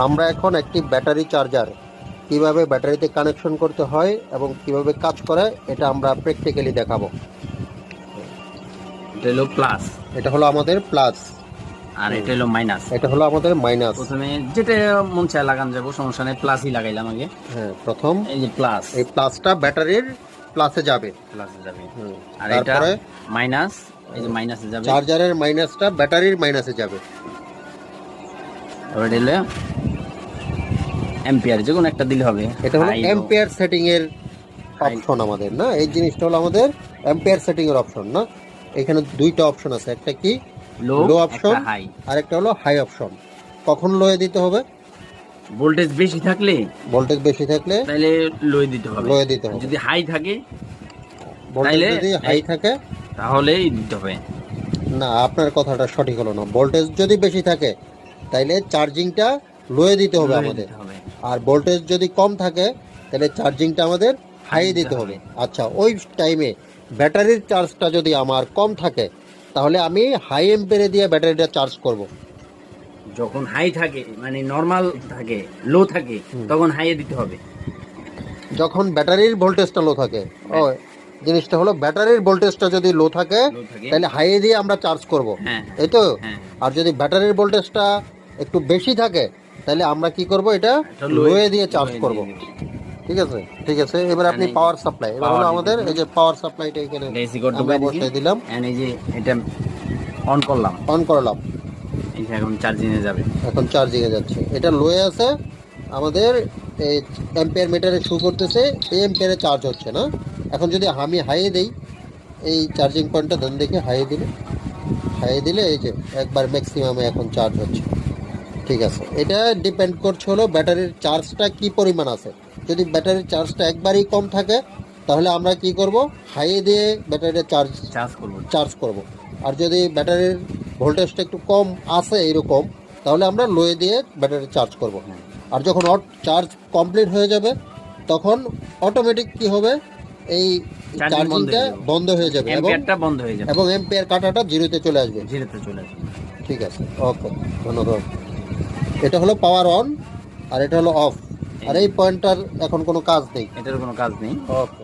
আমরা এখন একটি ব্যাটারি চার্জার কিভাবে ব্যাটারিতে কানেকশন করতে হয় এবং কিভাবে কাজ করে এটা আমরা প্র্যাকটিক্যালি দেখাবো। এটা হলো প্লাস, এটা হলো আমাদের প্লাস আর এটা হলো মাইনাস। এটা হলো আমাদের মাইনাস। প্রথমে যেটা মন চায় লাগান যাবো, সমস্যা নেই, প্লাসই লাগাইলাম আগে। হ্যাঁ, প্রথম এই যে প্লাস, এই প্লাসটা ব্যাটারির প্লাসে যাবে, প্লাসে যাবে। হুম, আর এটা তারপরে মাইনাস, এই যে মাইনাসে যাবে। চার্জারের মাইনাসটা ব্যাটারির মাইনাসে যাবে। এবার দিলে অ্যাম্পিয়ার যে কোনো একটা দিলে হবে। এটা হলো High low। অ্যাম্পিয়ার সেটিং এর অপশন আমাদের, না এই জিনিসটা হলো আমাদের অ্যাম্পিয়ার সেটিং এর অপশন। না এখানে দুইটা অপশন আছে, একটা কি লো, লো অপশন, হাই। আর একটা হলো হাই অপশন। কখন লোয়ে দিতে হবে? ভোল্টেজ বেশি থাকলে, ভোল্টেজ বেশি থাকলে তাহলে লোয়ে দিতে হবে। লোয়ে দিতে হবে। যদি হাই থাকে ভোল্টেজ তাইলে যদি হাই থাকে, তাহলেই দিতে হবে। না আপনার কথাটা সঠিক হলো না। ভোল্টেজ যদি বেশি থাকে তাইলে চার্জিংটা লোয়ে দিতে হবে লোয়ে আমাদের, দিতে হবে। আর ভোল্টেজ যদি কম থাকে তাহলে চার্জিংটা আমাদের হাই দিতে হবে। আচ্ছা, ওই টাইমে ব্যাটারির চার্জটা যদি আমার কম থাকে তাহলে আমি হাই এম্পিয়ারে দিয়ে ব্যাটারিটা চার্জ করব। যখন হাই থাকে মানে নরমাল থাকে, লো থাকে, তখন হাইয়ে দিতে হবে। যখন ব্যাটারির ভোল্টেজটা লো থাকে, ও জিনিসটা হলো ব্যাটারির ভোল্টেজটা যদি লো থাকে লো থাকে, তাহলে হাইয়ে দিয়ে আমরা চার্জ করব, হ্যাঁ এই তো। হ্যাঁ। আর যদি ব্যাটারির ভোল্টেজটা একটু বেশি থাকে তাহলে আমরা কি করব, এটা এটা লোয়ে দিয়ে চার্জ লোয়ে করব। দিয়ে দিবো। ঠিক আছে, ঠিক আছে। এবার আপনি মানে পাওয়ার সাপ্লাই, এবার হলো power আমাদের দিতে এই যে পাওয়ার সাপ্লাইটা এখানে এসি করতে আমরা বসিয়ে দিলাম, এন্ড এই যে এটা অন করলাম, অন করলাম, এই যে এখন চার্জিং এ যাবে। এখন চার্জিং এ যাচ্ছে। এটা লোয়ে আছে আমাদের, এই অ্যাম্পিয়ার মিটারে শো করতেছে এই অ্যাম্পিয়ারে চার্জ হচ্ছে না। এখন যদি আমি হাইয়ে দেই, এই চার্জিং পয়েন্টটা ধরে দেখে হাইয়ে দিলে এই যে একবার ম্যাক্সিমামে এখন চার্জ হচ্ছে। ঠিক আছে, এটা ডিপেন্ড করছে হলো ব্যাটারির চার্জটা কি পরিমাণ আছে। যদি ব্যাটারির চার্জটা একবারই কম থাকে তাহলে আমরা কি করব, হাইয়ে দিয়ে ব্যাটারিটা চার্জ করব। আর যদি ব্যাটারির ভোল্টেজটা একটু কম আছে এরকম, তাহলে আমরা লোয়ে দিয়ে ব্যাটারি চার্জ করব। আর যখন চার্জ কমপ্লিট হয়ে যাবে তখন অটোমেটিক কি হবে, এই চার্জিংটা বন্ধ হয়ে যাবে অ্যাম্পিয়ারটা বন্ধ হয়ে যাবে এবং অ্যাম্পিয়ার কাটাটা জিরোতে চলে আসবে। জিরোতে চলে আসবে। ঠিক আছে, ওকে, ধন্যবাদ। এটা হলো পাওয়ার অন আর এটা হলো অফ, আর এই পয়েন্টটার এখন কোনো কাজ নেই। এটার কোনো কাজ নেই। ওকে।